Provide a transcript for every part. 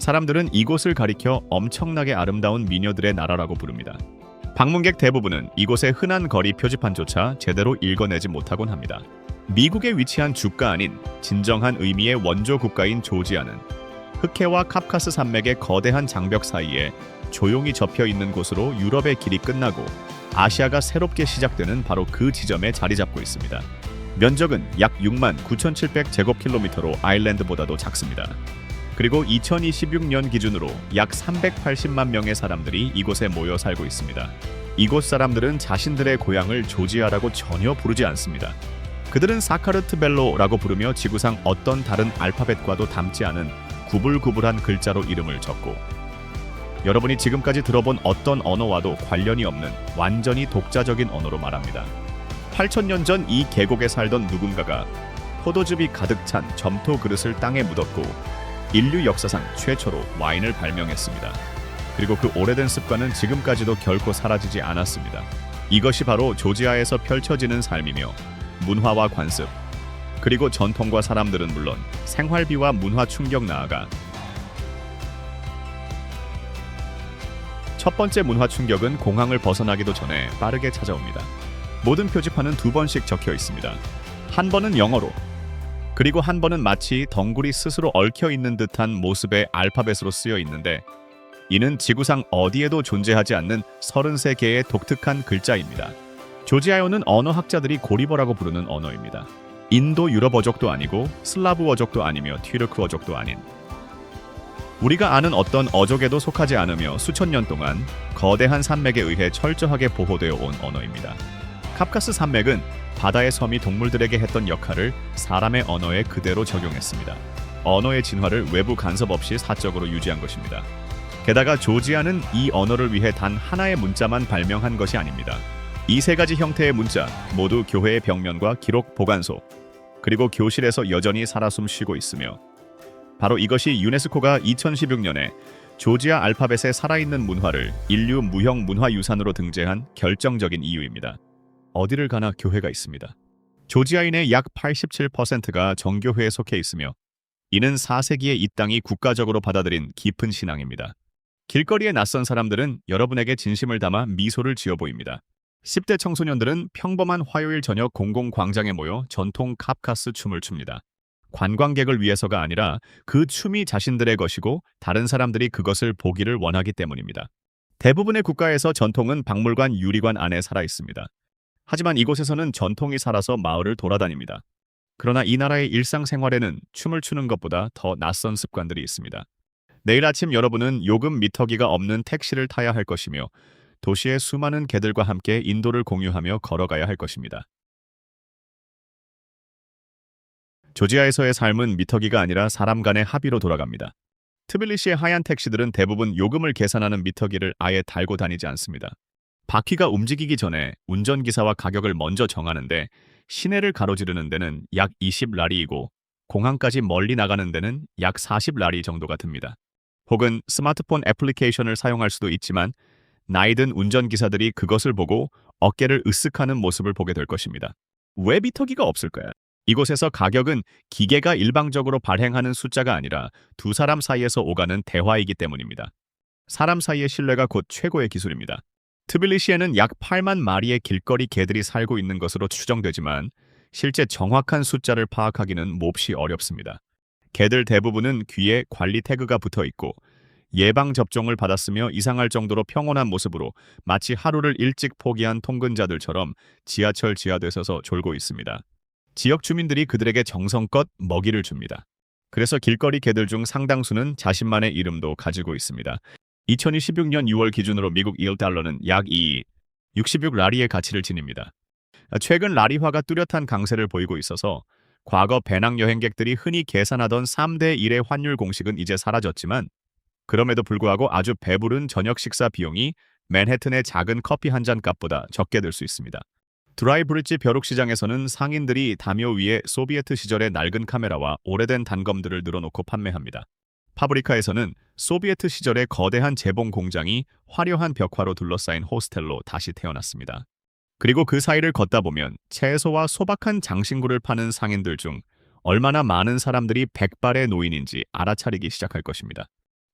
사람들은 이곳을 가리켜 엄청나게 아름다운 미녀들의 나라라고 부릅니다. 방문객 대부분은 이곳의 흔한 거리 표지판조차 제대로 읽어내지 못하곤 합니다. 미국에 위치한 주가 아닌 진정한 의미의 원조 국가인 조지아는 흑해와 카프카스 산맥의 거대한 장벽 사이에 조용히 접혀 있는 곳으로 유럽의 길이 끝나고 아시아가 새롭게 시작되는 바로 그 지점에 자리 잡고 있습니다. 면적은 약 6만 9,700제곱킬로미터로 아일랜드보다도 작습니다. 그리고 2026년 기준으로 약 380만 명의 사람들이 이곳에 모여 살고 있습니다. 이곳 사람들은 자신들의 고향을 조지아라고 전혀 부르지 않습니다. 그들은 사카르트벨로라고 부르며 지구상 어떤 다른 알파벳과도 닮지 않은 구불구불한 글자로 이름을 적고, 여러분이 지금까지 들어본 어떤 언어와도 관련이 없는 완전히 독자적인 언어로 말합니다. 8,000년 전 이 계곡에 살던 누군가가 포도즙이 가득 찬 점토 그릇을 땅에 묻었고 인류 역사상 최초로 와인을 발명했습니다. 그리고 그 오래된 습관은 지금까지도 결코 사라지지 않았습니다. 이것이 바로 조지아에서 펼쳐지는 삶이며 문화와 관습, 그리고 전통과 사람들은 물론 생활비와 문화 충격 나아가 첫 번째 문화 충격은 공항을 벗어나기도 전에 빠르게 찾아옵니다. 모든 표지판은 2번씩 적혀 있습니다. 한 번은 영어로, 그리고 한 번은 마치 덩굴이 스스로 얽혀 있는 듯한 모습의 알파벳으로 쓰여 있는데, 이는 지구상 어디에도 존재하지 않는 33개의 독특한 글자입니다. 조지아어는 언어학자들이 고리버라고 부르는 언어입니다. 인도 유럽 어족도 아니고 슬라브 어족도 아니며 튀르크 어족도 아닌, 우리가 아는 어떤 어족에도 속하지 않으며 수천 년 동안 거대한 산맥에 의해 철저하게 보호되어 온 언어입니다. 카프카스 산맥은 바다의 섬이 동물들에게 했던 역할을 사람의 언어에 그대로 적용했습니다. 언어의 진화를 외부 간섭 없이 사적으로 유지한 것입니다. 게다가 조지아는 이 언어를 위해 단 하나의 문자만 발명한 것이 아닙니다. 이 세 가지 형태의 문자 모두 교회의 벽면과 기록 보관소, 그리고 교실에서 여전히 살아 숨쉬고 있으며, 바로 이것이 유네스코가 2016년에 조지아 알파벳의 살아있는 문화를 인류 무형 문화유산으로 등재한 결정적인 이유입니다. 어디를 가나 교회가 있습니다. 조지아인의 약 87%가 정교회에 속해 있으며, 이는 4세기에 이 땅이 국가적으로 받아들인 깊은 신앙입니다. 길거리에 낯선 사람들은 여러분에게 진심을 담아 미소를 지어 보입니다. 10대 청소년들은 평범한 화요일 저녁 공공광장에 모여 전통 카프카스 춤을 춥니다. 관광객을 위해서가 아니라 그 춤이 자신들의 것이고 다른 사람들이 그것을 보기를 원하기 때문입니다. 대부분의 국가에서 전통은 박물관 유리관 안에 살아 있습니다. 하지만 이곳에서는 전통이 살아서 마을을 돌아다닙니다. 그러나 이 나라의 일상생활에는 춤을 추는 것보다 더 낯선 습관들이 있습니다. 내일 아침 여러분은 요금 미터기가 없는 택시를 타야 할 것이며, 도시의 수많은 개들과 함께 인도를 공유하며 걸어가야 할 것입니다. 조지아에서의 삶은 미터기가 아니라 사람 간의 합의로 돌아갑니다. 트빌리시의 하얀 택시들은 대부분 요금을 계산하는 미터기를 아예 달고 다니지 않습니다. 바퀴가 움직이기 전에 운전기사와 가격을 먼저 정하는데, 시내를 가로지르는 데는 약 20라리이고 공항까지 멀리 나가는 데는 약 40라리 정도가 듭니다. 혹은 스마트폰 애플리케이션을 사용할 수도 있지만 나이든 운전기사들이 그것을 보고 어깨를 으쓱하는 모습을 보게 될 것입니다. 왜 미터기가 없을까요? 이곳에서 가격은 기계가 일방적으로 발행하는 숫자가 아니라 두 사람 사이에서 오가는 대화이기 때문입니다. 사람 사이의 신뢰가 곧 최고의 기술입니다. 트빌리시에는 약 8만 마리의 길거리 개들이 살고 있는 것으로 추정되지만 실제 정확한 숫자를 파악하기는 몹시 어렵습니다. 개들 대부분은 귀에 관리 태그가 붙어 있고 예방접종을 받았으며 이상할 정도로 평온한 모습으로 마치 하루를 일찍 포기한 통근자들처럼 지하철 지하도에서 졸고 있습니다. 지역 주민들이 그들에게 정성껏 먹이를 줍니다. 그래서 길거리 개들 중 상당수는 자신만의 이름도 가지고 있습니다. 2026년 6월 기준으로 미국 1달러는 약 66라리의 가치를 지닙니다. 최근 라리화가 뚜렷한 강세를 보이고 있어서 과거 배낭 여행객들이 흔히 계산하던 3대 1의 환율 공식은 이제 사라졌지만, 그럼에도 불구하고 아주 배부른 저녁 식사 비용이 맨해튼의 작은 커피 한 잔 값보다 적게 들 수 있습니다. 드라이브리지 벼룩시장에서는 상인들이 담요 위에 소비에트 시절의 낡은 카메라와 오래된 단검들을 늘어놓고 판매합니다. 파브리카에서는 소비에트 시절의 거대한 재봉 공장이 화려한 벽화로 둘러싸인 호스텔로 다시 태어났습니다. 그리고 그 사이를 걷다 보면 채소와 소박한 장신구를 파는 상인들 중 얼마나 많은 사람들이 백발의 노인인지 알아차리기 시작할 것입니다.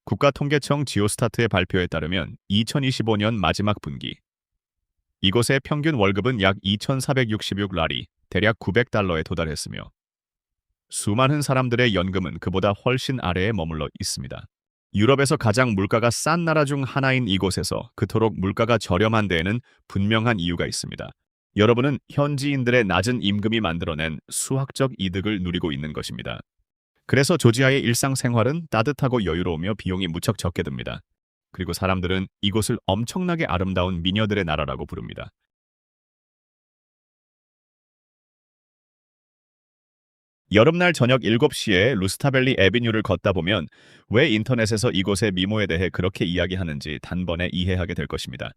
국가통계청 지오스타트의 발표에 따르면 2025년 마지막 분기 이곳의 평균 월급은 약 2,466라리, 대략 900달러에 도달했으며 수많은 사람들의 연금은 그보다 훨씬 아래에 머물러 있습니다. 유럽에서 가장 물가가 싼 나라 중 하나인 이곳에서 그토록 물가가 저렴한 데에는 분명한 이유가 있습니다. 여러분은 현지인들의 낮은 임금이 만들어낸 수학적 이득을 누리고 있는 것입니다. 그래서 조지아의 일상생활은 따뜻하고 여유로우며 비용이 무척 적게 듭니다. 그리고 사람들은 이곳을 엄청나게 아름다운 미녀들의 나라라고 부릅니다. 여름날 저녁 7시에 루스타밸리 애비뉴를 걷다 보면 왜 인터넷에서 이곳의 미모에 대해 그렇게 이야기하는지 단번에 이해하게 될 것입니다.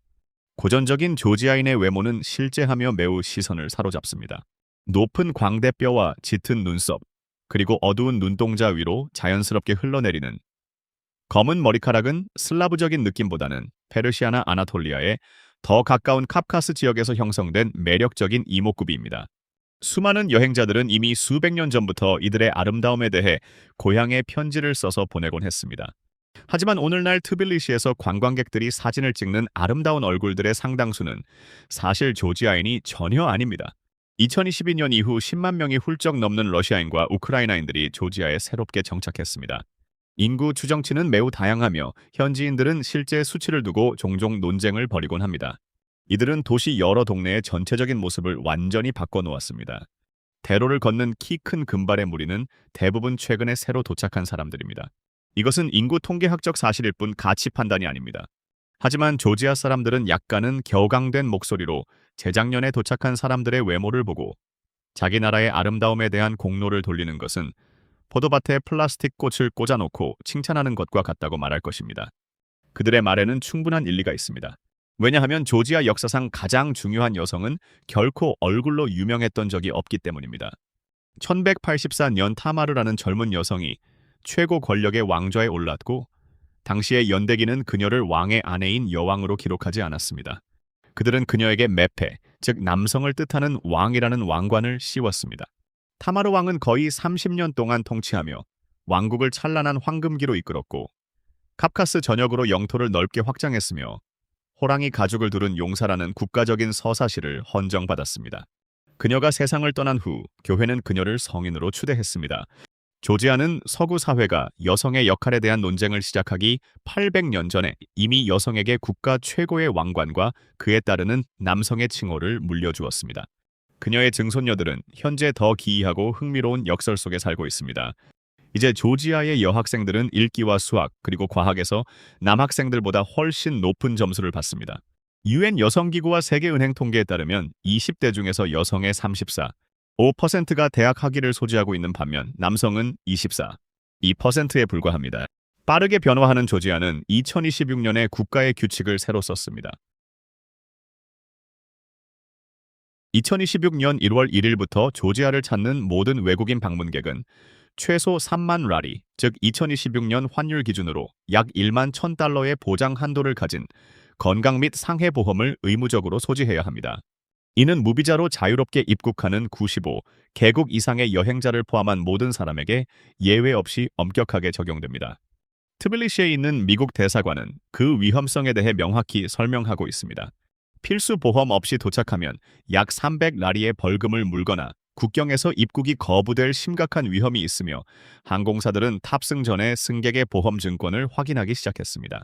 고전적인 조지아인의 외모는 실제하며 매우 시선을 사로잡습니다. 높은 광대뼈와 짙은 눈썹, 그리고 어두운 눈동자 위로 자연스럽게 흘러내리는 검은 머리카락은 슬라브적인 느낌보다는 페르시아나 아나톨리아에 더 가까운 카프카스 지역에서 형성된 매력적인 이목구비입니다. 수많은 여행자들은 이미 수백 년 전부터 이들의 아름다움에 대해 고향에 편지를 써서 보내곤 했습니다. 하지만 오늘날 트빌리시에서 관광객들이 사진을 찍는 아름다운 얼굴들의 상당수는 사실 조지아인이 전혀 아닙니다. 2022년 이후 10만 명이 훌쩍 넘는 러시아인과 우크라이나인들이 조지아에 새롭게 정착했습니다. 인구 추정치는 매우 다양하며 현지인들은 실제 수치를 두고 종종 논쟁을 벌이곤 합니다. 이들은 도시 여러 동네의 전체적인 모습을 완전히 바꿔놓았습니다. 대로를 걷는 키 큰 금발의 무리는 대부분 최근에 새로 도착한 사람들입니다. 이것은 인구 통계학적 사실일 뿐 가치 판단이 아닙니다. 하지만 조지아 사람들은 약간은 격앙된 목소리로 재작년에 도착한 사람들의 외모를 보고 자기 나라의 아름다움에 대한 공로를 돌리는 것은 포도밭에 플라스틱 꽃을 꽂아놓고 칭찬하는 것과 같다고 말할 것입니다. 그들의 말에는 충분한 일리가 있습니다. 왜냐하면 조지아 역사상 가장 중요한 여성은 결코 얼굴로 유명했던 적이 없기 때문입니다. 1184년 타마르라는 젊은 여성이 최고 권력의 왕좌에 올랐고 당시의 연대기는 그녀를 왕의 아내인 여왕으로 기록하지 않았습니다. 그들은 그녀에게 메페, 즉 남성을 뜻하는 왕이라는 왕관을 씌웠습니다. 타마르 왕은 거의 30년 동안 통치하며 왕국을 찬란한 황금기로 이끌었고 카프카스 전역으로 영토를 넓게 확장했으며 호랑이 가죽을 두른 용사라는 국가적인 서사시를 헌정받았습니다. 그녀가 세상을 떠난 후 교회는 그녀를 성인으로 추대했습니다. 조지아는 서구 사회가 여성의 역할에 대한 논쟁을 시작하기 800년 전에 이미 여성에게 국가 최고의 왕관과 그에 따르는 남성의 칭호를 물려주었습니다. 그녀의 증손녀들은 현재 더 기이하고 흥미로운 역설 속에 살고 있습니다. 이제 조지아의 여학생들은 읽기와 수학 그리고 과학에서 남학생들보다 훨씬 높은 점수를 받습니다. 유엔 여성기구와 세계은행 통계에 따르면 20대 중에서 여성의 34.5%가 대학 학위를 소지하고 있는 반면 남성은 24.2%에 불과합니다. 빠르게 변화하는 조지아는 2026년에 국가의 규칙을 새로 썼습니다. 2026년 1월 1일부터 조지아를 찾는 모든 외국인 방문객은 최소 3만 라리, 즉 2026년 환율 기준으로 약 1만 1,000달러의 보장 한도를 가진 건강 및 상해 보험을 의무적으로 소지해야 합니다. 이는 무비자로 자유롭게 입국하는 95개국 이상의 여행자를 포함한 모든 사람에게 예외 없이 엄격하게 적용됩니다. 트빌리시에 있는 미국 대사관은 그 위험성에 대해 명확히 설명하고 있습니다. 필수 보험 없이 도착하면 약 300라리의 벌금을 물거나 국경에서 입국이 거부될 심각한 위험이 있으며 항공사들은 탑승 전에 승객의 보험 증권을 확인하기 시작했습니다.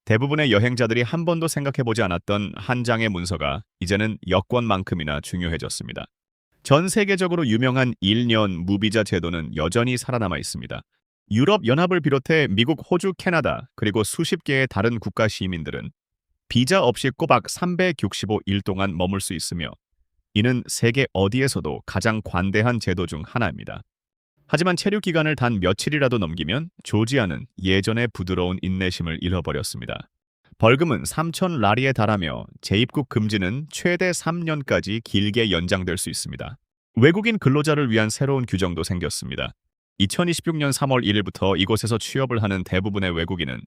대부분의 여행자들이 한 번도 생각해보지 않았던 한 장의 문서가 이제는 여권만큼이나 중요해졌습니다. 전 세계적으로 유명한 1년 무비자 제도는 여전히 살아남아 있습니다. 유럽 연합을 비롯해 미국, 호주, 캐나다 그리고 수십 개의 다른 국가 시민들은 비자 없이 꼬박 365일 동안 머물 수 있으며 이는 세계 어디에서도 가장 관대한 제도 중 하나입니다. 하지만 체류 기간을 단 며칠이라도 넘기면 조지아는 예전의 부드러운 인내심을 잃어버렸습니다. 벌금은 3,000라리에 달하며 재입국 금지는 최대 3년까지 길게 연장될 수 있습니다. 외국인 근로자를 위한 새로운 규정도 생겼습니다. 2026년 3월 1일부터 이곳에서 취업을 하는 대부분의 외국인은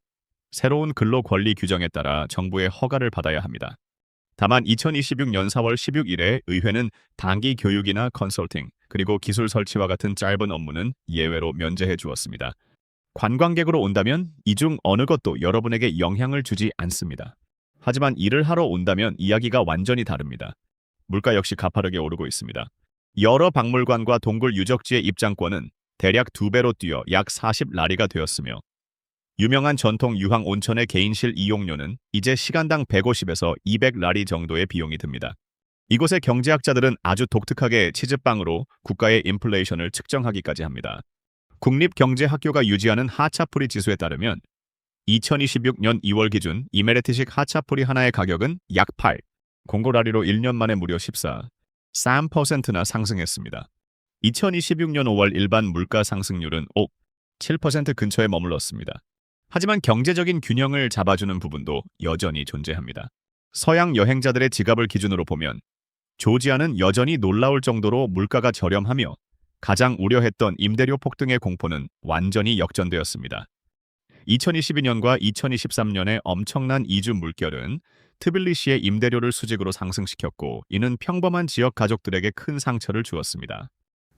새로운 근로 권리 규정에 따라 정부의 허가를 받아야 합니다. 다만 2026년 4월 16일에 의회는 단기 교육이나 컨설팅, 그리고 기술 설치와 같은 짧은 업무는 예외로 면제해 주었습니다. 관광객으로 온다면 이 중 어느 것도 여러분에게 영향을 주지 않습니다. 하지만 일을 하러 온다면 이야기가 완전히 다릅니다. 물가 역시 가파르게 오르고 있습니다. 여러 박물관과 동굴 유적지의 입장권은 대략 2배로 뛰어 약 40라리가 되었으며 유명한 전통 유황 온천의 개인실 이용료는 이제 시간당 150에서 200라리 정도의 비용이 듭니다. 이곳의 경제학자들은 아주 독특하게 치즈빵으로 국가의 인플레이션을 측정하기까지 합니다. 국립경제학교가 유지하는 하차풀이 지수에 따르면 2026년 2월 기준 이메레티식 하차풀이 하나의 가격은 약 8, 공고라리로 1년 만에 무려 3%나 상승했습니다. 2026년 5월 일반 물가 상승률은 7% 근처에 머물렀습니다. 하지만 경제적인 균형을 잡아주는 부분도 여전히 존재합니다. 서양 여행자들의 지갑을 기준으로 보면 조지아는 여전히 놀라울 정도로 물가가 저렴하며 가장 우려했던 임대료 폭등의 공포는 완전히 역전되었습니다. 2022년과 2023년의 엄청난 이주 물결은 트빌리시의 임대료를 수직으로 상승시켰고 이는 평범한 지역 가족들에게 큰 상처를 주었습니다.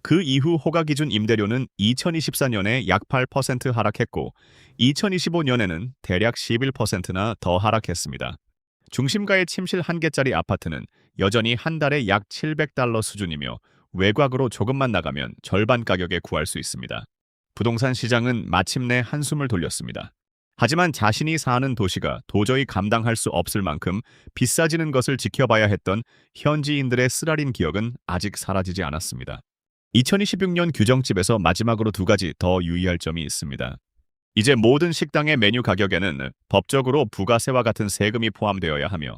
그 이후 호가 기준 임대료는 2024년에 약 8% 하락했고 2025년에는 대략 11%나 더 하락했습니다. 중심가의 침실 1개짜리 아파트는 여전히 한 달에 약 $700 수준이며 외곽으로 조금만 나가면 절반 가격에 구할 수 있습니다. 부동산 시장은 마침내 한숨을 돌렸습니다. 하지만 자신이 사는 도시가 도저히 감당할 수 없을 만큼 비싸지는 것을 지켜봐야 했던 현지인들의 쓰라린 기억은 아직 사라지지 않았습니다. 2026년 규정집에서 마지막으로 2가지 더 유의할 점이 있습니다. 이제 모든 식당의 메뉴 가격에는 법적으로 부가세와 같은 세금이 포함되어야 하며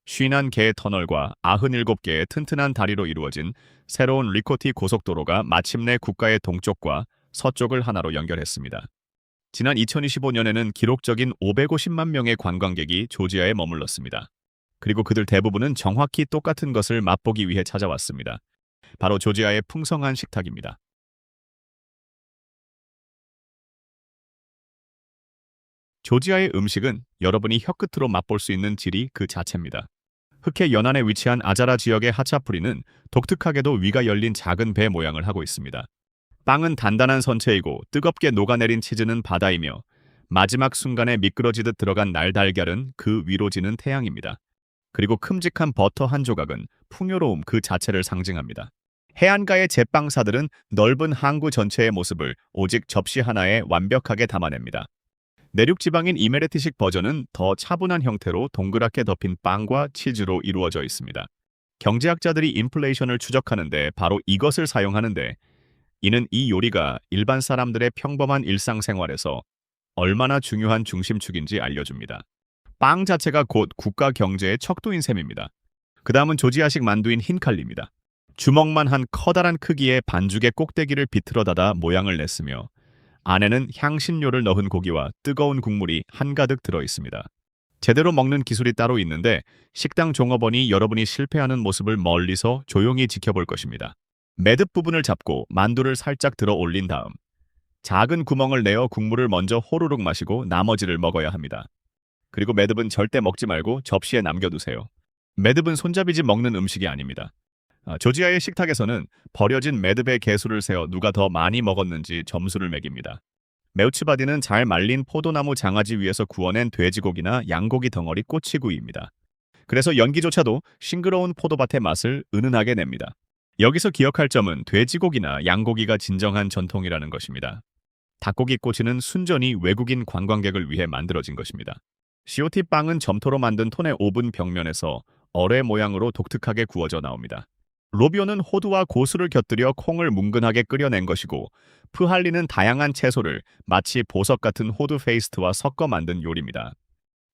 51개의 터널과 97개의 튼튼한 다리로 이루어진 새로운 리코티 고속도로가 마침내 국가의 동쪽과 서쪽을 하나로 연결했습니다. 지난 2025년에는 기록적인 550만 명의 관광객이 조지아에 머물렀습니다. 그리고 그들 대부분은 정확히 똑같은 것을 맛보기 위해 찾아왔습니다. 바로 조지아의 풍성한 식탁입니다. 조지아의 음식은 여러분이 혀끝으로 맛볼 수 있는 질이 그 자체입니다. 흑해 연안에 위치한 아자라 지역의 하차푸리는 독특하게도 위가 열린 작은 배 모양을 하고 있습니다. 빵은 단단한 선체이고 뜨겁게 녹아내린 치즈는 바다이며 마지막 순간에 미끄러지듯 들어간 날달걀은 그 위로 지는 태양입니다. 그리고 큼직한 버터 한 조각은 풍요로움 그 자체를 상징합니다. 해안가의 제빵사들은 넓은 항구 전체의 모습을 오직 접시 하나에 완벽하게 담아냅니다. 내륙 지방인 이메레티식 버전은 더 차분한 형태로 동그랗게 덮인 빵과 치즈로 이루어져 있습니다. 경제학자들이 인플레이션을 추적하는데 바로 이것을 사용하는데 이는 이 요리가 일반 사람들의 평범한 일상생활에서 얼마나 중요한 중심축인지 알려줍니다. 빵 자체가 곧 국가 경제의 척도인 셈입니다. 그 다음은 조지아식 만두인 흰칼리입니다. 주먹만 한 커다란 크기의 반죽의 꼭대기를 비틀어 닫아 모양을 냈으며 안에는 향신료를 넣은 고기와 뜨거운 국물이 한가득 들어 있습니다. 제대로 먹는 기술이 따로 있는데 식당 종업원이 여러분이 실패하는 모습을 멀리서 조용히 지켜볼 것입니다. 매듭 부분을 잡고 만두를 살짝 들어 올린 다음 작은 구멍을 내어 국물을 먼저 호로록 마시고 나머지를 먹어야 합니다. 그리고 매듭은 절대 먹지 말고 접시에 남겨두세요. 매듭은 손잡이집 먹는 음식이 아닙니다. 조지아의 식탁에서는 버려진 매듭의 개수를 세어 누가 더 많이 먹었는지 점수를 매깁니다. 메우치바디는 잘 말린 포도나무 장아지 위에서 구워낸 돼지고기나 양고기 덩어리 꼬치구이입니다. 그래서 연기조차도 싱그러운 포도밭의 맛을 은은하게 냅니다. 여기서 기억할 점은 돼지고기나 양고기가 진정한 전통이라는 것입니다. 닭고기 꼬치는 순전히 외국인 관광객을 위해 만들어진 것입니다. 시오티 빵은 점토로 만든 톤의 오븐 벽면에서 어뢰 모양으로 독특하게 구워져 나옵니다. 로비오는 호두와 고수를 곁들여 콩을 뭉근하게 끓여낸 것이고 프할리는 다양한 채소를 마치 보석 같은 호두 페이스트와 섞어 만든 요리입니다.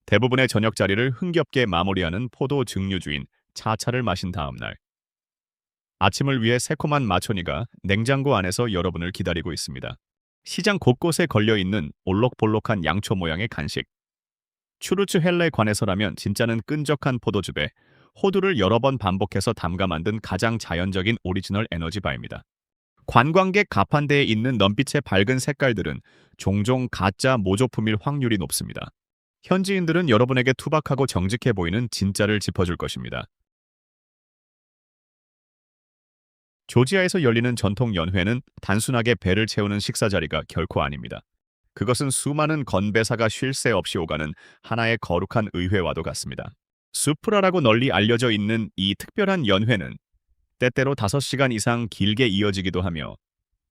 대부분의 저녁 자리를 흥겹게 마무리하는 포도 증류주인 차차를 마신 다음 날 아침을 위해 새콤한 마초니가 냉장고 안에서 여러분을 기다리고 있습니다. 시장 곳곳에 걸려있는 올록볼록한 양초 모양의 간식. 추루츠 헬레 관에서라면 진짜는 끈적한 포도즙에 호두를 여러 번 반복해서 담가 만든 가장 자연적인 오리지널 에너지바입니다. 관광객 가판대에 있는 넘빛의 밝은 색깔들은 종종 가짜 모조품일 확률이 높습니다. 현지인들은 여러분에게 투박하고 정직해 보이는 진짜를 짚어줄 것입니다. 조지아에서 열리는 전통 연회는 단순하게 배를 채우는 식사 자리가 결코 아닙니다. 그것은 수많은 건배사가 쉴 새 없이 오가는 하나의 거룩한 의회와도 같습니다. 수프라라고 널리 알려져 있는 이 특별한 연회는 때때로 5시간 이상 길게 이어지기도 하며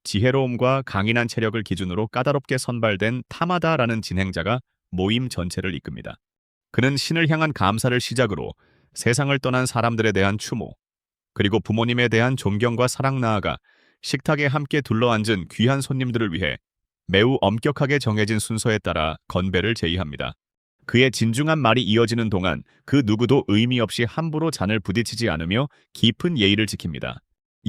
지혜로움과 강인한 체력을 기준으로 까다롭게 선발된 타마다라는 진행자가 모임 전체를 이끕니다. 그는 신을 향한 감사를 시작으로 세상을 떠난 사람들에 대한 추모, 그리고 부모님에 대한 존경과 사랑 나아가 식탁에 함께 둘러앉은 귀한 손님들을 위해 매우 엄격하게 정해진 순서에 따라 건배를 제의합니다. 그의 진중한 말이 이어지는 동안 그 누구도 의미 없이 함부로 잔을 부딪히지 않으며 깊은 예의를 지킵니다.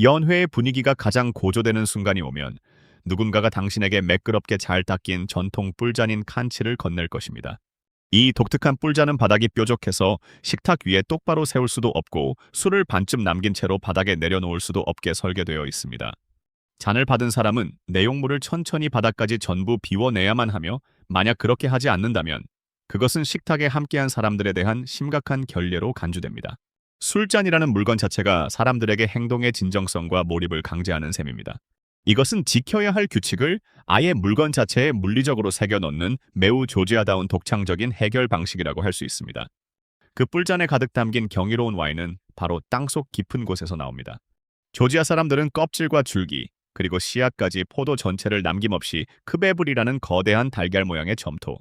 연회의 분위기가 가장 고조되는 순간이 오면 누군가가 당신에게 매끄럽게 잘 닦인 전통 뿔잔인 칸치를 건넬 것입니다. 이 독특한 뿔잔은 바닥이 뾰족해서 식탁 위에 똑바로 세울 수도 없고 술을 반쯤 남긴 채로 바닥에 내려놓을 수도 없게 설계되어 있습니다. 잔을 받은 사람은 내용물을 천천히 바닥까지 전부 비워내야만 하며 만약 그렇게 하지 않는다면 그것은 식탁에 함께한 사람들에 대한 심각한 결례로 간주됩니다. 술잔이라는 물건 자체가 사람들에게 행동의 진정성과 몰입을 강제하는 셈입니다. 이것은 지켜야 할 규칙을 아예 물건 자체에 물리적으로 새겨넣는 매우 조지아다운 독창적인 해결 방식이라고 할 수 있습니다. 그 뿔잔에 가득 담긴 경이로운 와인은 바로 땅속 깊은 곳에서 나옵니다. 조지아 사람들은 껍질과 줄기, 그리고 씨앗까지 포도 전체를 남김없이 크베블이라는 거대한 달걀 모양의 점토,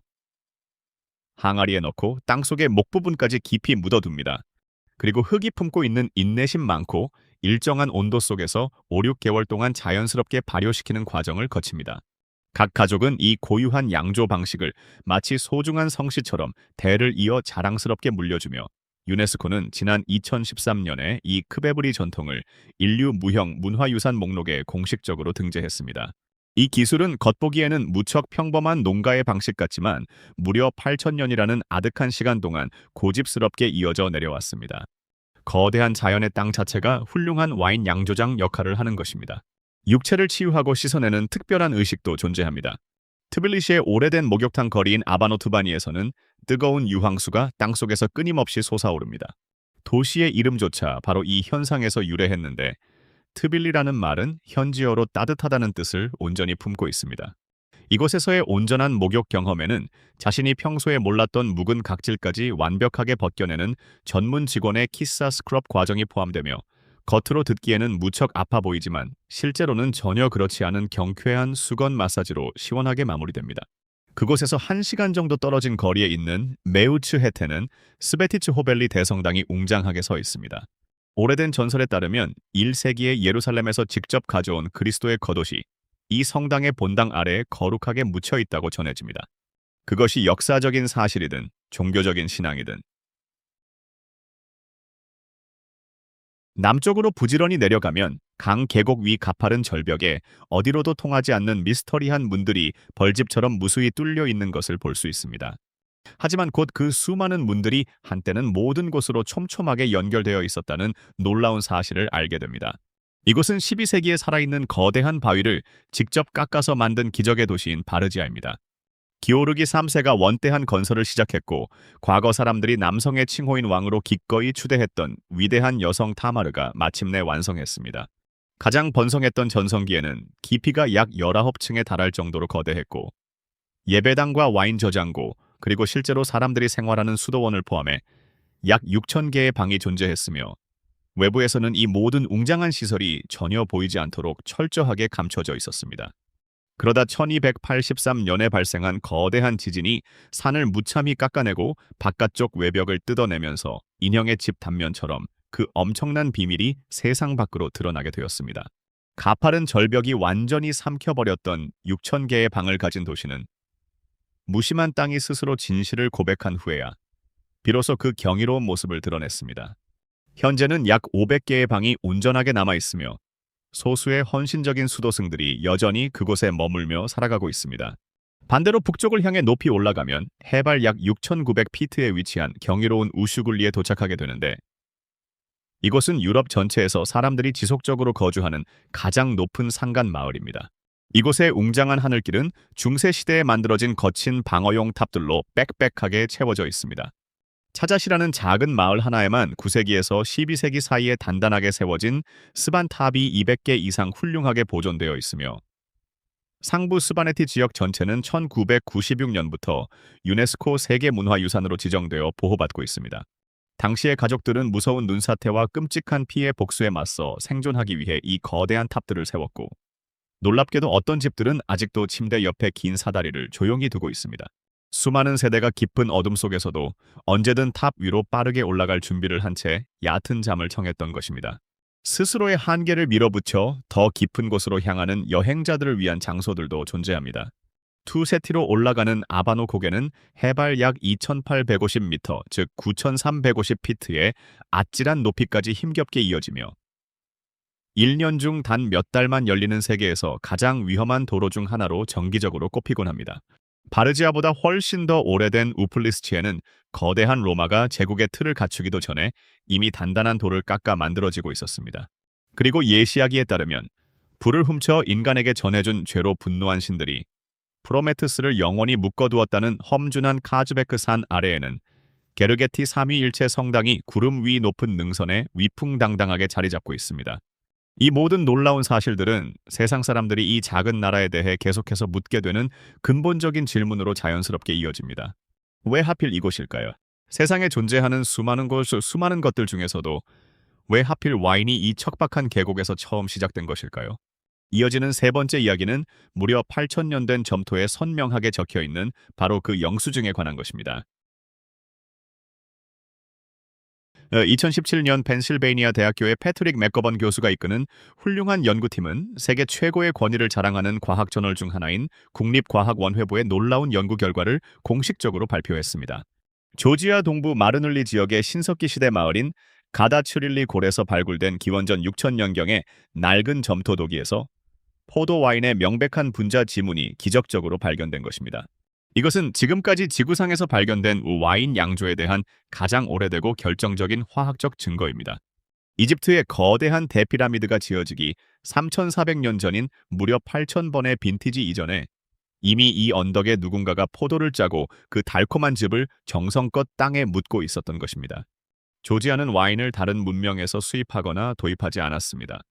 항아리에 넣고 땅속의 목 부분까지 깊이 묻어둡니다. 그리고 흙이 품고 있는 인내심 많고 일정한 온도 속에서 5, 6개월 동안 자연스럽게 발효시키는 과정을 거칩니다. 각 가족은 이 고유한 양조 방식을 마치 소중한 성씨처럼 대를 이어 자랑스럽게 물려주며 유네스코는 지난 2013년에 이 크베브리 전통을 인류 무형 문화유산 목록에 공식적으로 등재했습니다. 이 기술은 겉보기에는 무척 평범한 농가의 방식 같지만 무려 8,000년이라는 아득한 시간 동안 고집스럽게 이어져 내려왔습니다. 거대한 자연의 땅 자체가 훌륭한 와인 양조장 역할을 하는 것입니다. 육체를 치유하고 씻어내는 특별한 의식도 존재합니다. 트빌리시의 오래된 목욕탕 거리인 아바노투바니에서는 뜨거운 유황수가 땅속에서 끊임없이 솟아오릅니다. 도시의 이름조차 바로 이 현상에서 유래했는데 트빌리라는 말은 현지어로 따뜻하다는 뜻을 온전히 품고 있습니다. 이곳에서의 온전한 목욕 경험에는 자신이 평소에 몰랐던 묵은 각질까지 완벽하게 벗겨내는 전문 직원의 키사 스크럽 과정이 포함되며 겉으로 듣기에는 무척 아파 보이지만 실제로는 전혀 그렇지 않은 경쾌한 수건 마사지로 시원하게 마무리됩니다. 그곳에서 1시간 정도 떨어진 거리에 있는 메우츠 헤테는 스베티츠 호벨리 대성당이 웅장하게 서 있습니다. 오래된 전설에 따르면 1세기에 예루살렘에서 직접 가져온 그리스도의 겉옷이 이 성당의 본당 아래에 거룩하게 묻혀 있다고 전해집니다. 그것이 역사적인 사실이든 종교적인 신앙이든 남쪽으로 부지런히 내려가면 강 계곡 위 가파른 절벽에 어디로도 통하지 않는 미스터리한 문들이 벌집처럼 무수히 뚫려 있는 것을 볼 수 있습니다. 하지만 곧 그 수많은 문들이 한때는 모든 곳으로 촘촘하게 연결되어 있었다는 놀라운 사실을 알게 됩니다. 이곳은 12세기에 살아있는 거대한 바위를 직접 깎아서 만든 기적의 도시인 바르지아입니다. 기오르기 3세가 원대한 건설을 시작했고 과거 사람들이 남성의 칭호인 왕으로 기꺼이 추대했던 위대한 여성 타마르가 마침내 완성했습니다. 가장 번성했던 전성기에는 깊이가 약 19층에 달할 정도로 거대했고 예배당과 와인 저장고 그리고 실제로 사람들이 생활하는 수도원을 포함해 약 6,000개의 방이 존재했으며 외부에서는 이 모든 웅장한 시설이 전혀 보이지 않도록 철저하게 감춰져 있었습니다. 그러다 1283년에 발생한 거대한 지진이 산을 무참히 깎아내고 바깥쪽 외벽을 뜯어내면서 인형의 집 단면처럼 그 엄청난 비밀이 세상 밖으로 드러나게 되었습니다. 가파른 절벽이 완전히 삼켜버렸던 6,000개의 방을 가진 도시는 무심한 땅이 스스로 진실을 고백한 후에야 비로소 그 경이로운 모습을 드러냈습니다. 현재는 약 500개의 방이 온전하게 남아있으며 소수의 헌신적인 수도승들이 여전히 그곳에 머물며 살아가고 있습니다. 반대로 북쪽을 향해 높이 올라가면 해발 약 6,900피트에 위치한 경이로운 우슈굴리에 도착하게 되는데 이곳은 유럽 전체에서 사람들이 지속적으로 거주하는 가장 높은 산간 마을입니다. 이곳의 웅장한 하늘길은 중세시대에 만들어진 거친 방어용 탑들로 빽빽하게 채워져 있습니다. 차자시라는 작은 마을 하나에만 9세기에서 12세기 사이에 단단하게 세워진 스반 탑이 200개 이상 훌륭하게 보존되어 있으며 상부 스바네티 지역 전체는 1996년부터 유네스코 세계문화유산으로 지정되어 보호받고 있습니다. 당시의 가족들은 무서운 눈사태와 끔찍한 피해 복수에 맞서 생존하기 위해 이 거대한 탑들을 세웠고, 놀랍게도 어떤 집들은 아직도 침대 옆에 긴 사다리를 조용히 두고 있습니다. 수많은 세대가 깊은 어둠 속에서도 언제든 탑 위로 빠르게 올라갈 준비를 한 채 얕은 잠을 청했던 것입니다. 스스로의 한계를 밀어붙여 더 깊은 곳으로 향하는 여행자들을 위한 장소들도 존재합니다. 투세티로 올라가는 아바노 고개는 해발 약 2,850m, 즉 9,350피트의 아찔한 높이까지 힘겹게 이어지며 1년 중 단 몇 달만 열리는 세계에서 가장 위험한 도로 중 하나로 정기적으로 꼽히곤 합니다. 바르지아보다 훨씬 더 오래된 우플리스치에는 거대한 로마가 제국의 틀을 갖추기도 전에 이미 단단한 돌을 깎아 만들어지고 있었습니다. 그리고 예시야기에 따르면 불을 훔쳐 인간에게 전해준 죄로 분노한 신들이 프로메테스를 영원히 묶어두었다는 험준한 카즈베크 산 아래에는 게르게티 삼위일체 성당이 구름 위 높은 능선에 위풍당당하게 자리 잡고 있습니다. 이 모든 놀라운 사실들은 세상 사람들이 이 작은 나라에 대해 계속해서 묻게 되는 근본적인 질문으로 자연스럽게 이어집니다. 왜 하필 이곳일까요? 세상에 존재하는 수많은 것들 중에서도 왜 하필 와인이 이 척박한 계곡에서 처음 시작된 것일까요? 이어지는 세 번째 이야기는 무려 8,000년 된 점토에 선명하게 적혀있는 바로 그 영수증에 관한 것입니다. 2017년 펜실베이니아 대학교의 패트릭 맥거번 교수가 이끄는 훌륭한 연구팀은 세계 최고의 권위를 자랑하는 과학 저널 중 하나인 국립과학원회부의 놀라운 연구 결과를 공식적으로 발표했습니다. 조지아 동부 마르눌리 지역의 신석기 시대 마을인 가다츠릴리 골에서 발굴된 기원전 6,000년경의 낡은 점토 도기에서 포도 와인의 명백한 분자 지문이 기적적으로 발견된 것입니다. 이것은 지금까지 지구상에서 발견된 와인 양조에 대한 가장 오래되고 결정적인 화학적 증거입니다. 이집트의 거대한 대피라미드가 지어지기 3,400년 전인 무려 8,000번의 빈티지 이전에 이미 이 언덕에 누군가가 포도를 짜고 그 달콤한 즙을 정성껏 땅에 묻고 있었던 것입니다. 조지아는 와인을 다른 문명에서 수입하거나 도입하지 않았습니다.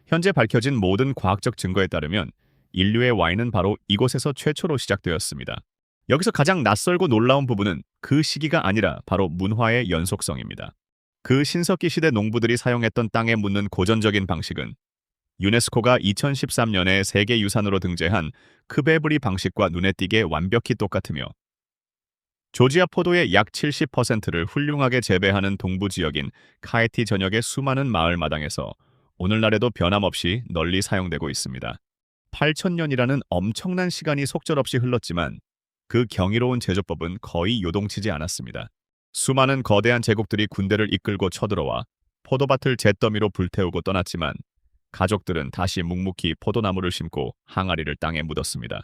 현재 밝혀진 모든 과학적 증거에 따르면 인류의 와인은 바로 이곳에서 최초로 시작되었습니다. 여기서 가장 낯설고 놀라운 부분은 그 시기가 아니라 바로 문화의 연속성입니다. 그 신석기 시대 농부들이 사용했던 땅에 묻는 고전적인 방식은 유네스코가 2013년에 세계유산으로 등재한 크베브리 방식과 눈에 띄게 완벽히 똑같으며 조지아 포도의 약 70%를 훌륭하게 재배하는 동부 지역인 카에티 전역의 수많은 마을 마당에서 오늘날에도 변함없이 널리 사용되고 있습니다. 8,000년이라는 엄청난 시간이 속절없이 흘렀지만 그 경이로운 제조법은 거의 요동치지 않았습니다. 수많은 거대한 제국들이 군대를 이끌고 쳐들어와 포도밭을 잿더미로 불태우고 떠났지만 가족들은 다시 묵묵히 포도나무를 심고 항아리를 땅에 묻었습니다.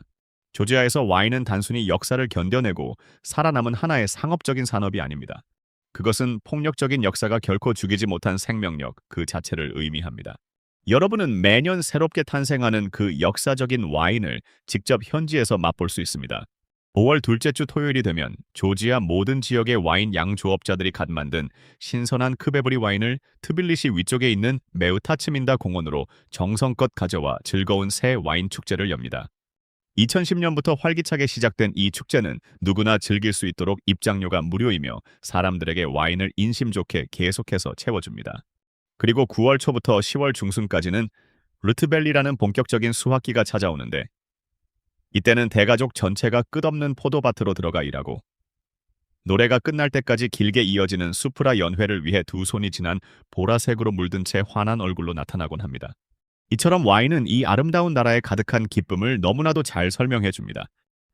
조지아에서 와인은 단순히 역사를 견뎌내고 살아남은 하나의 상업적인 산업이 아닙니다. 그것은 폭력적인 역사가 결코 죽이지 못한 생명력 그 자체를 의미합니다. 여러분은 매년 새롭게 탄생하는 그 역사적인 와인을 직접 현지에서 맛볼 수 있습니다. 5월 둘째 주 토요일이 되면 조지아 모든 지역의 와인 양조업자들이 갓 만든 신선한 크베브리 와인을 트빌리시 위쪽에 있는 메우타츠민다 공원으로 정성껏 가져와 즐거운 새 와인 축제를 엽니다. 2010년부터 활기차게 시작된 이 축제는 누구나 즐길 수 있도록 입장료가 무료이며 사람들에게 와인을 인심 좋게 계속해서 채워줍니다. 그리고 9월 초부터 10월 중순까지는 르트벨리라는 본격적인 수확기가 찾아오는데 이때는 대가족 전체가 끝없는 포도밭으로 들어가 일하고 노래가 끝날 때까지 길게 이어지는 수프라 연회를 위해 두 손이 진한 보라색으로 물든 채 환한 얼굴로 나타나곤 합니다. 이처럼 와인은 이 아름다운 나라에 가득한 기쁨을 너무나도 잘 설명해 줍니다.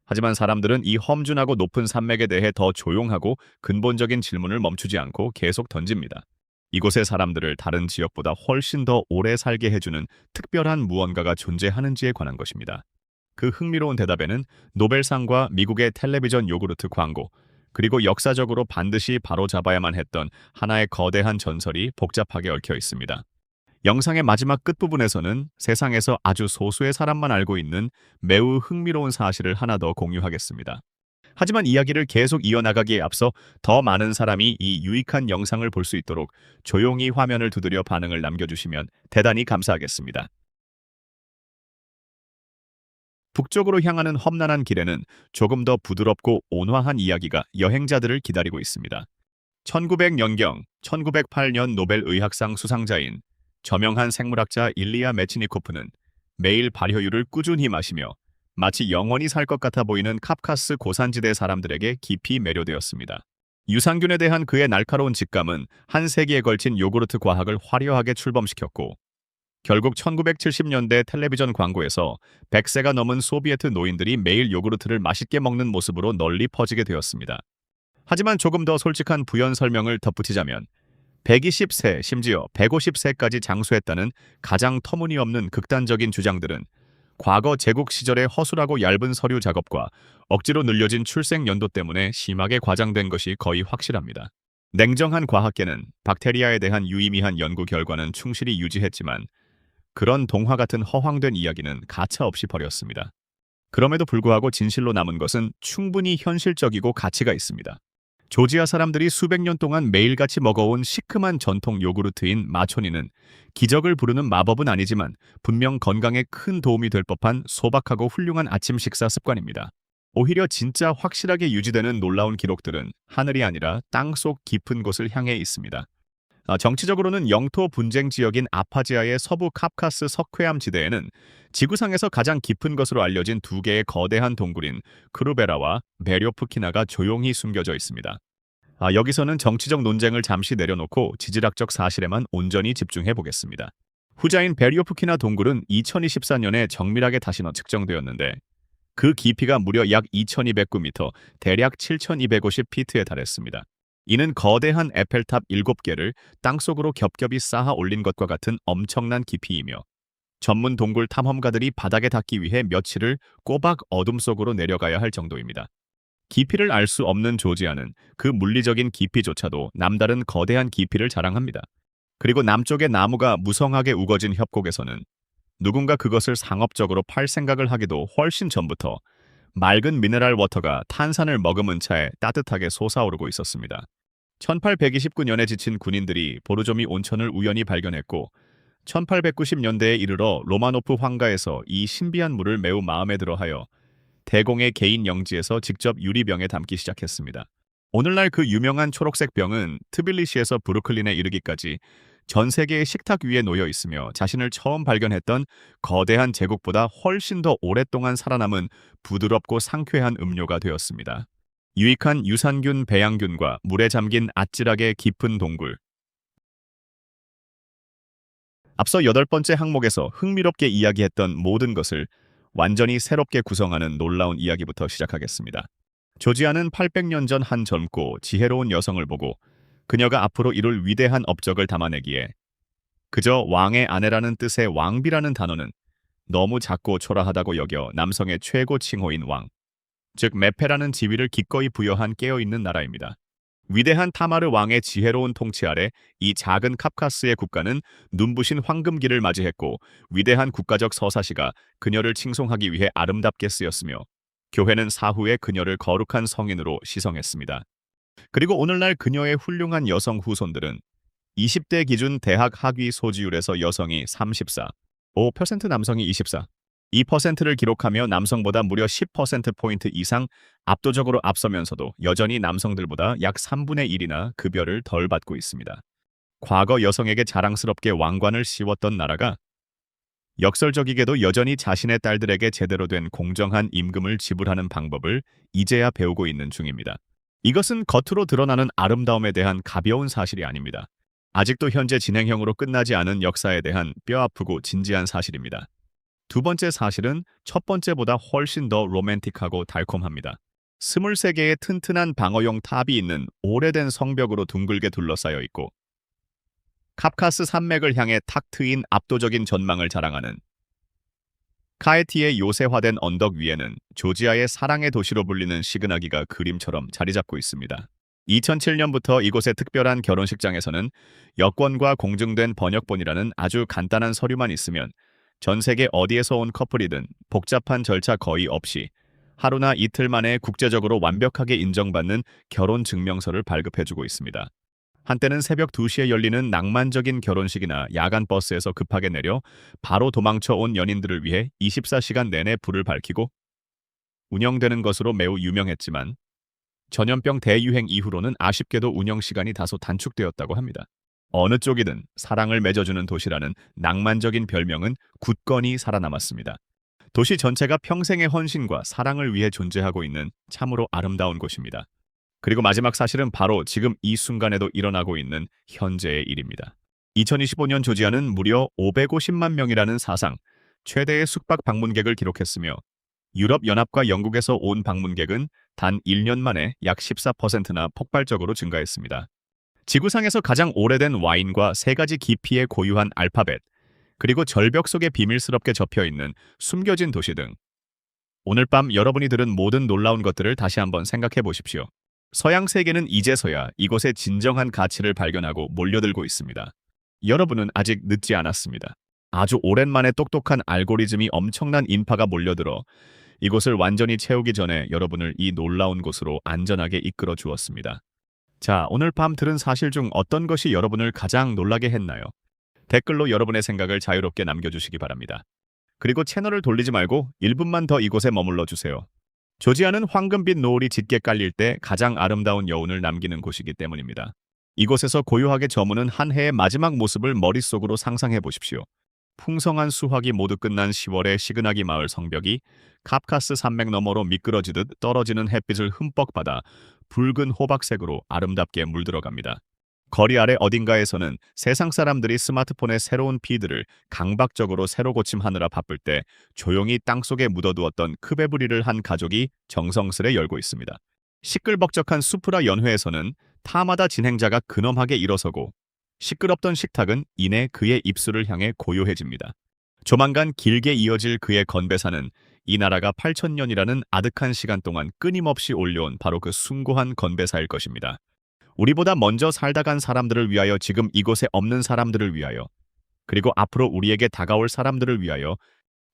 하지만 사람들은 이 험준하고 높은 산맥에 대해 더 조용하고 근본적인 질문을 멈추지 않고 계속 던집니다. 이곳의 사람들을 다른 지역보다 훨씬 더 오래 살게 해주는 특별한 무언가가 존재하는지에 관한 것입니다. 그 흥미로운 대답에는 노벨상과 미국의 텔레비전 요구르트 광고, 그리고 역사적으로 반드시 바로잡아야만 했던 하나의 거대한 전설이 복잡하게 얽혀 있습니다. 영상의 마지막 끝부분에서는 세상에서 아주 소수의 사람만 알고 있는 매우 흥미로운 사실을 하나 더 공유하겠습니다. 하지만 이야기를 계속 이어나가기에 앞서 더 많은 사람이 이 유익한 영상을 볼 수 있도록 조용히 화면을 두드려 반응을 남겨주시면 대단히 감사하겠습니다. 북쪽으로 향하는 험난한 길에는 조금 더 부드럽고 온화한 이야기가 여행자들을 기다리고 있습니다. 1900년경 1908년 노벨 의학상 수상자인 저명한 생물학자 일리아 메치니코프는 매일 발효유를 꾸준히 마시며 마치 영원히 살 것 같아 보이는 카프카스 고산지대 사람들에게 깊이 매료되었습니다. 유산균에 대한 그의 날카로운 직감은 한 세기에 걸친 요구르트 과학을 화려하게 출범시켰고, 결국 1970년대 텔레비전 광고에서 100세가 넘은 소비에트 노인들이 매일 요구르트를 맛있게 먹는 모습으로 널리 퍼지게 되었습니다. 하지만 조금 더 솔직한 부연 설명을 덧붙이자면 120세, 심지어 150세까지 장수했다는 가장 터무니없는 극단적인 주장들은 과거 제국 시절의 허술하고 얇은 서류 작업과 억지로 늘려진 출생 연도 때문에 심하게 과장된 것이 거의 확실합니다. 냉정한 과학계는 박테리아에 대한 유의미한 연구 결과는 충실히 유지했지만 그런 동화 같은 허황된 이야기는 가차없이 버렸습니다. 그럼에도 불구하고 진실로 남은 것은 충분히 현실적이고 가치가 있습니다. 조지아 사람들이 수백 년 동안 매일같이 먹어온 시큼한 전통 요구르트인 마초니는 기적을 부르는 마법은 아니지만 분명 건강에 큰 도움이 될 법한 소박하고 훌륭한 아침 식사 습관입니다. 오히려 진짜 확실하게 유지되는 놀라운 기록들은 하늘이 아니라 땅속 깊은 곳을 향해 있습니다. 정치적으로는 영토 분쟁 지역인 아파지아의 서부 카프카스 석회암 지대에는 지구상에서 가장 깊은 것으로 알려진 두 개의 거대한 동굴인 크루베라와 베료프키나가 조용히 숨겨져 있습니다. 여기서는 정치적 논쟁을 잠시 내려놓고 지질학적 사실에만 온전히 집중해 보겠습니다. 후자인 베리오프키나 동굴은 2024년에 정밀하게 다시 측정되었는데 그 깊이가 무려 약 2209m, 대략 7250피트에 달했습니다. 이는 거대한 에펠탑 7개를 땅속으로 겹겹이 쌓아 올린 것과 같은 엄청난 깊이이며 전문 동굴 탐험가들이 바닥에 닿기 위해 며칠을 꼬박 어둠 속으로 내려가야 할 정도입니다. 깊이를 알 수 없는 조지아는 그 물리적인 깊이조차도 남다른 거대한 깊이를 자랑합니다. 그리고 남쪽의 나무가 무성하게 우거진 협곡에서는 누군가 그것을 상업적으로 팔 생각을 하기도 훨씬 전부터 맑은 미네랄 워터가 탄산을 머금은 차에 따뜻하게 솟아오르고 있었습니다. 1829년에 지친 군인들이 보르조미 온천을 우연히 발견했고 1890년대에 이르러 로마노프 황가에서 이 신비한 물을 매우 마음에 들어하여 대공의 개인 영지에서 직접 유리병에 담기 시작했습니다. 오늘날 그 유명한 초록색 병은 트빌리시에서 브루클린에 이르기까지 전 세계의 식탁 위에 놓여 있으며 자신을 처음 발견했던 거대한 제국보다 훨씬 더 오랫동안 살아남은 부드럽고 상쾌한 음료가 되었습니다. 유익한 유산균 배양균과 물에 잠긴 아찔하게 깊은 동굴. 앞서 8번째 항목에서 흥미롭게 이야기했던 모든 것을 완전히 새롭게 구성하는 놀라운 이야기부터 시작하겠습니다. 조지아는 800년 전 한 젊고 지혜로운 여성을 보고 그녀가 앞으로 이룰 위대한 업적을 담아내기에 그저 왕의 아내라는 뜻의 왕비라는 단어는 너무 작고 초라하다고 여겨 남성의 최고 칭호인 왕, 즉 메페라는 지위를 기꺼이 부여한 깨어있는 나라입니다. 위대한 타마르 왕의 지혜로운 통치 아래 이 작은 카프카스의 국가는 눈부신 황금기를 맞이했고 위대한 국가적 서사시가 그녀를 칭송하기 위해 아름답게 쓰였으며 교회는 사후에 그녀를 거룩한 성인으로 시성했습니다. 그리고 오늘날 그녀의 훌륭한 여성 후손들은 20대 기준 대학 학위 소지율에서 여성이 34, 5% 남성이 24, 2%를 기록하며 남성보다 무려 10%포인트 이상 압도적으로 앞서면서도 여전히 남성들보다 약 3분의 1이나 급여를 덜 받고 있습니다. 과거 여성에게 자랑스럽게 왕관을 씌웠던 나라가 역설적이게도 여전히 자신의 딸들에게 제대로 된 공정한 임금을 지불하는 방법을 이제야 배우고 있는 중입니다. 이것은 겉으로 드러나는 아름다움에 대한 가벼운 사실이 아닙니다. 아직도 현재 진행형으로 끝나지 않은 역사에 대한 뼈아프고 진지한 사실입니다. 두 번째 사실은 첫 번째보다 훨씬 더 로맨틱하고 달콤합니다. 23개의 튼튼한 방어용 탑이 있는 오래된 성벽으로 둥글게 둘러싸여 있고 카프카스 산맥을 향해 탁 트인 압도적인 전망을 자랑하는 카에티의 요새화된 언덕 위에는 조지아의 사랑의 도시로 불리는 시그나기가 그림처럼 자리 잡고 있습니다. 2007년부터 이곳의 특별한 결혼식장에서는 여권과 공증된 번역본이라는 아주 간단한 서류만 있으면 전 세계 어디에서 온 커플이든 복잡한 절차 거의 없이 하루나 이틀 만에 국제적으로 완벽하게 인정받는 결혼 증명서를 발급해주고 있습니다. 한때는 새벽 2시에 열리는 낭만적인 결혼식이나 야간 버스에서 급하게 내려 바로 도망쳐 온 연인들을 위해 24시간 내내 불을 밝히고 운영되는 것으로 매우 유명했지만 전염병 대유행 이후로는 아쉽게도 운영 시간이 다소 단축되었다고 합니다. 어느 쪽이든 사랑을 맺어주는 도시라는 낭만적인 별명은 굳건히 살아남았습니다. 도시 전체가 평생의 헌신과 사랑을 위해 존재하고 있는 참으로 아름다운 곳입니다. 그리고 마지막 사실은 바로 지금 이 순간에도 일어나고 있는 현재의 일입니다. 2025년 조지아는 무려 550만 명이라는 사상 최대의 숙박 방문객을 기록했으며 유럽연합과 영국에서 온 방문객은 단 1년 만에 약 14%나 폭발적으로 증가했습니다. 지구상에서 가장 오래된 와인과 3가지 깊이의 고유한 알파벳, 그리고 절벽 속에 비밀스럽게 접혀있는 숨겨진 도시 등 오늘 밤 여러분이 들은 모든 놀라운 것들을 다시 한번 생각해 보십시오. 서양 세계는 이제서야 이곳의 진정한 가치를 발견하고 몰려들고 있습니다. 여러분은 아직 늦지 않았습니다. 아주 오랜만에 똑똑한 알고리즘이 엄청난 인파가 몰려들어 이곳을 완전히 채우기 전에 여러분을 이 놀라운 곳으로 안전하게 이끌어 주었습니다. 자, 오늘 밤 들은 사실 중 어떤 것이 여러분을 가장 놀라게 했나요? 댓글로 여러분의 생각을 자유롭게 남겨주시기 바랍니다. 그리고 채널을 돌리지 말고 1분만 더 이곳에 머물러 주세요. 조지아는 황금빛 노을이 짙게 깔릴 때 가장 아름다운 여운을 남기는 곳이기 때문입니다. 이곳에서 고요하게 저무는 한 해의 마지막 모습을 머릿속으로 상상해 보십시오. 풍성한 수확이 모두 끝난 10월의 시그나기 마을 성벽이 카프카스 산맥 너머로 미끄러지듯 떨어지는 햇빛을 흠뻑 받아 붉은 호박색으로 아름답게 물들어갑니다. 거리 아래 어딘가에서는 세상 사람들이 스마트폰의 새로운 피드를 강박적으로 새로 고침하느라 바쁠 때 조용히 땅속에 묻어두었던 크베브리를 한 가족이 정성스레 열고 있습니다. 시끌벅적한 수프라 연회에서는 타마다 진행자가 근엄하게 일어서고 시끄럽던 식탁은 이내 그의 입술을 향해 고요해집니다. 조만간 길게 이어질 그의 건배사는 이 나라가 8,000년이라는 아득한 시간 동안 끊임없이 올려온 바로 그 숭고한 건배사일 것입니다. 우리보다 먼저 살다 간 사람들을 위하여, 지금 이곳에 없는 사람들을 위하여, 그리고 앞으로 우리에게 다가올 사람들을 위하여.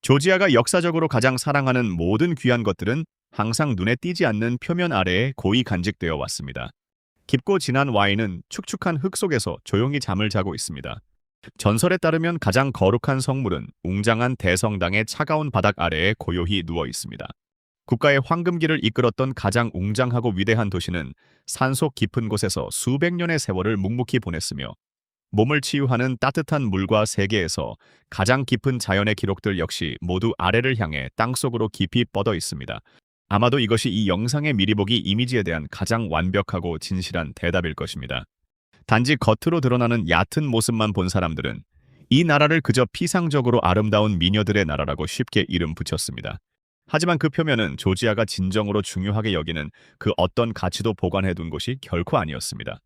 조지아가 역사적으로 가장 사랑하는 모든 귀한 것들은 항상 눈에 띄지 않는 표면 아래에 고이 간직되어 왔습니다. 깊고 진한 와인은 축축한 흙 속에서 조용히 잠을 자고 있습니다. 전설에 따르면 가장 거룩한 성물은 웅장한 대성당의 차가운 바닥 아래에 고요히 누워 있습니다. 국가의 황금기를 이끌었던 가장 웅장하고 위대한 도시는 산속 깊은 곳에서 수백 년의 세월을 묵묵히 보냈으며 몸을 치유하는 따뜻한 물과 세계에서 가장 깊은 자연의 기록들 역시 모두 아래를 향해 땅속으로 깊이 뻗어 있습니다. 아마도 이것이 이 영상의 미리 보기 이미지에 대한 가장 완벽하고 진실한 대답일 것입니다. 단지 겉으로 드러나는 얕은 모습만 본 사람들은 이 나라를 그저 피상적으로 아름다운 미녀들의 나라라고 쉽게 이름 붙였습니다. 하지만 그 표면은 조지아가 진정으로 중요하게 여기는 그 어떤 가치도 보관해둔 곳이 결코 아니었습니다.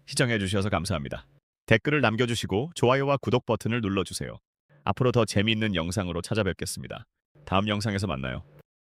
시청해주셔서 감사합니다. 댓글을 남겨주시고 좋아요와 구독 버튼을 눌러주세요. 앞으로 더 재미있는 영상으로 찾아뵙겠습니다. 다음 영상에서 만나요.